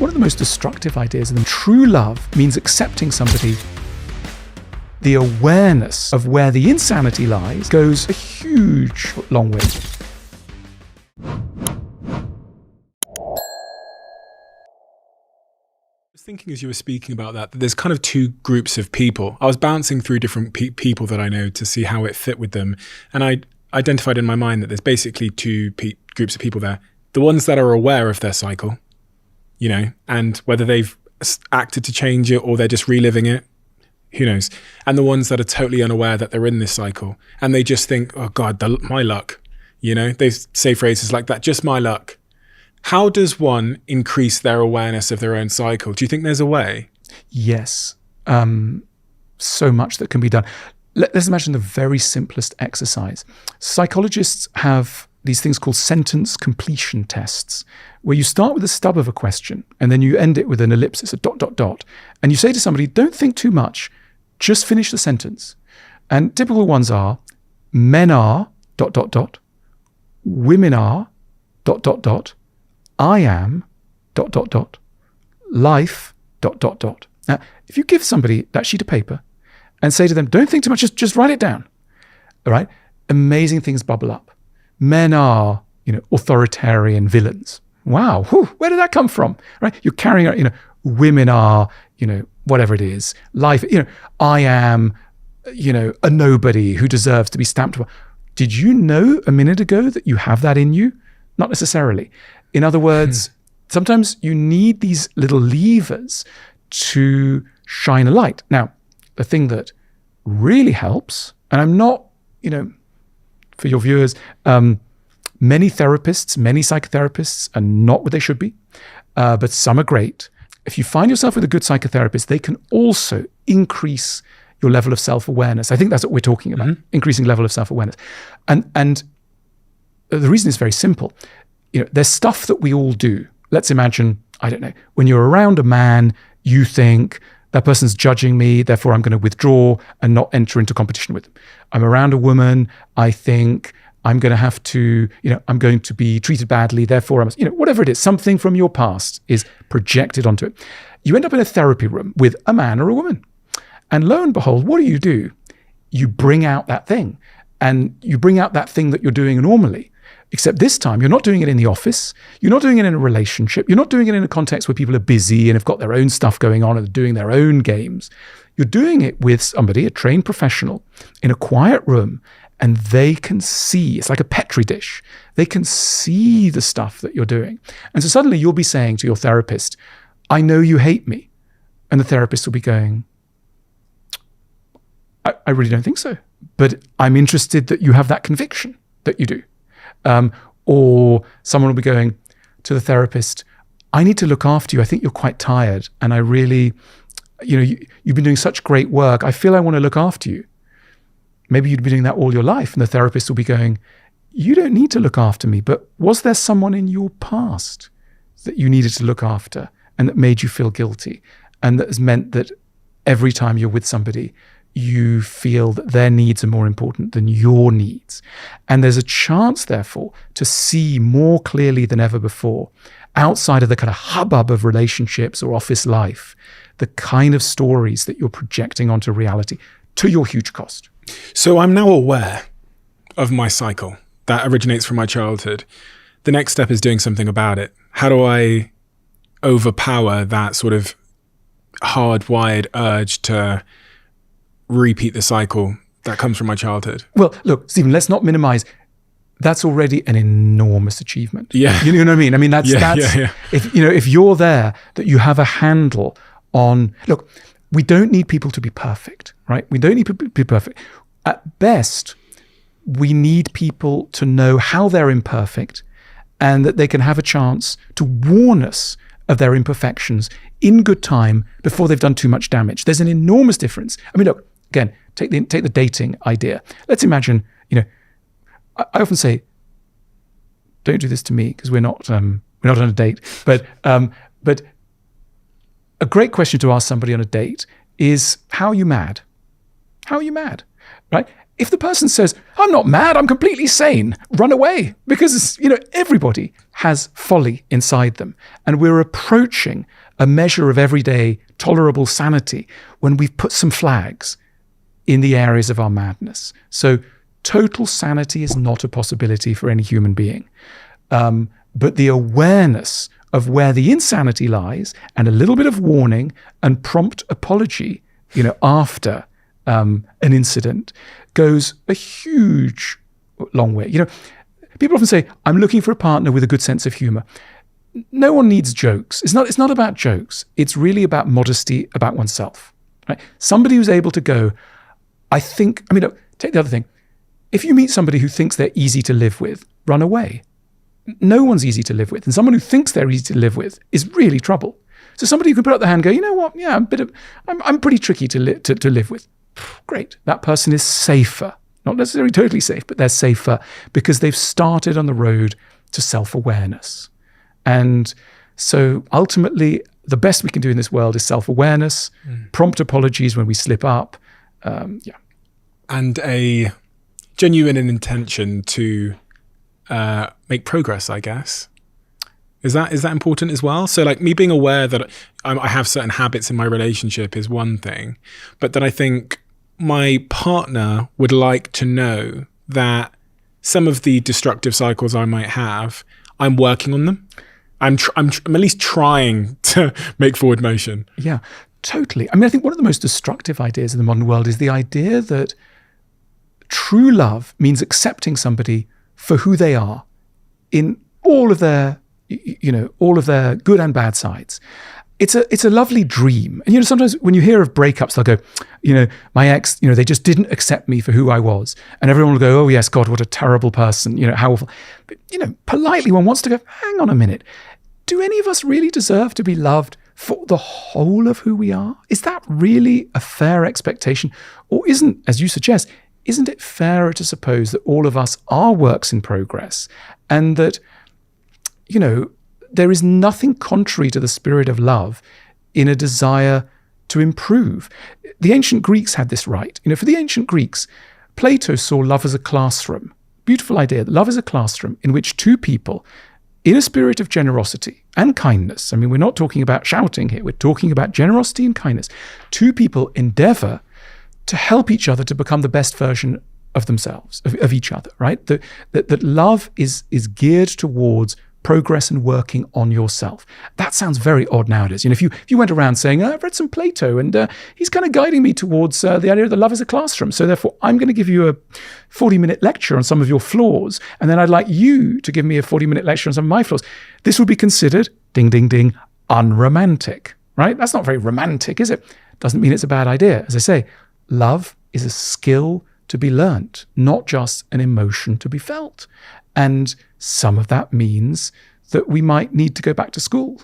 one of the most destructive ideas. And true love means accepting somebody. The awareness of where the insanity lies goes a huge long way. I was thinking as you were speaking about that there's kind of two groups of people. I was bouncing through different people that I know to see how it fit with them. And I identified in my mind that there's basically two groups of people there. The ones that are aware of their cycle, and whether they've acted to change it or they're just reliving it, who knows? And the ones that are totally unaware that they're in this cycle and they just think, oh God, my luck. They say phrases like that, just my luck. How does one increase their awareness of their own cycle? Do you think there's a way? Yes. So much that can be done. Let's imagine the very simplest exercise. Psychologists have these things called sentence completion tests, where you start with the stub of a question and then you end it with an ellipsis, a ... And you say to somebody, don't think too much, just finish the sentence. And typical ones are, men are ... women are ... I am ... life ... Now, if you give somebody that sheet of paper and say to them, don't think too much, just write it down. All right? Amazing things bubble up. Men are, authoritarian villains. Wow, where did that come from? Right? You're carrying out, women are, whatever it is. Life, I am, a nobody who deserves to be stamped. Did you know a minute ago that you have that in you? Not necessarily. In other words, sometimes you need these little levers to shine a light. Now, the thing that really helps, and I'm not, for your viewers, many therapists, many psychotherapists are not what they should be, but some are great. If you find yourself with a good psychotherapist, they can also increase your level of self-awareness. I think that's what we're talking about, increasing level of self-awareness. And the reason is very simple. There's stuff that we all do. Let's imagine, I don't know, when you're around a man, you think, that person's judging me, therefore I'm going to withdraw and not enter into competition with them. I'm around a woman, I think I'm going to have to, I'm going to be treated badly, therefore I must, whatever it is, something from your past is projected onto it. You end up in a therapy room with a man or a woman. And lo and behold, what do? You bring out that thing. And you bring out that thing that you're doing normally. Except this time, you're not doing it in the office. You're not doing it in a relationship. You're not doing it in a context where people are busy and have got their own stuff going on and are doing their own games. You're doing it with somebody, a trained professional, in a quiet room, and they can see. It's like a petri dish. They can see the stuff that you're doing. And so suddenly you'll be saying to your therapist, I know you hate me. And the therapist will be going, I really don't think so. But I'm interested that you have that conviction that you do. Or someone will be going to the therapist, I need to look after you. I think you're quite tired. And I really, you've been doing such great work. I feel I want to look after you. Maybe you'd be doing that all your life. And the therapist will be going, you don't need to look after me. But was there someone in your past that you needed to look after and that made you feel guilty? And that has meant that every time you're with somebody, you feel that their needs are more important than your needs. And there's a chance, therefore, to see more clearly than ever before, outside of the kind of hubbub of relationships or office life, the kind of stories that you're projecting onto reality to your huge cost. So I'm now aware of my cycle that originates from my childhood. The next step is doing something about it. How do I overpower that sort of hardwired urge to repeat the cycle that comes from my childhood? Well, look, Stephen, let's not minimize. That's already an enormous achievement. Yeah. You know what I mean? I mean, that's if you're there, that you have a handle on, look, we don't need people to be perfect, right? We don't need people to be perfect. At best, we need people to know how they're imperfect and that they can have a chance to warn us of their imperfections in good time before they've done too much damage. There's an enormous difference. I mean, look, again, take the dating idea. Let's imagine, I often say, don't do this to me because we're not on a date. But a great question to ask somebody on a date is, how are you mad? How are you mad? Right? if the person says, I'm not mad, I'm completely sane, run away. Because, everybody has folly inside them. And we're approaching a measure of everyday tolerable sanity when we've put some flags in the areas of our madness. So total sanity is not a possibility for any human being. But the awareness of where the insanity lies, and a little bit of warning and prompt apology, after an incident, goes a huge long way. People often say, I'm looking for a partner with a good sense of humor. No one needs jokes. It's not about jokes. It's really about modesty about oneself. Right? Somebody who's able to go, take the other thing. If you meet somebody who thinks they're easy to live with, run away. No one's easy to live with. And someone who thinks they're easy to live with is really trouble. So somebody who can put up their hand and go, you know what? Yeah, I'm pretty tricky to live with. Great. That person is safer. Not necessarily totally safe, but they're safer because they've started on the road to self-awareness. And so ultimately, the best we can do in this world is self-awareness, prompt apologies when we slip up. And a genuine intention to make progress, I guess. Is that important as well? So like me being aware that I have certain habits in my relationship is one thing, but that I think my partner would like to know that some of the destructive cycles I might have, I'm working on them. I'm at least trying to make forward motion. Yeah, totally. I think one of the most destructive ideas in the modern world is the idea that true love means accepting somebody for who they are in all of their good and bad sides. It's a lovely dream. And sometimes when you hear of breakups, they'll go, my ex, they just didn't accept me for who I was. And everyone will go, oh yes, God, what a terrible person, how awful. But, politely one wants to go, hang on a minute. Do any of us really deserve to be loved for the whole of who we are? Is that really a fair expectation? Or isn't, as you suggest, isn't it fairer to suppose that all of us are works in progress and that, there is nothing contrary to the spirit of love in a desire to improve? The ancient Greeks had this right. For the ancient Greeks, Plato saw love as a classroom. Beautiful idea. Love is a classroom in which two people, in a spirit of generosity and kindness, we're not talking about shouting here, we're talking about generosity and kindness. Two people endeavor to help each other to become the best version of themselves, of each other, right? That love is geared towards progress and working on yourself. That sounds very odd nowadays. If you went around saying, I've read some Plato and he's kind of guiding me towards the idea that love is a classroom. So therefore, I'm going to give you a 40-minute lecture on some of your flaws. And then I'd like you to give me a 40-minute lecture on some of my flaws. This would be considered, ding, ding, ding, unromantic, right? That's not very romantic, is it? Doesn't mean it's a bad idea. As I say, love is a skill to be learnt, not just an emotion to be felt. And some of that means that we might need to go back to school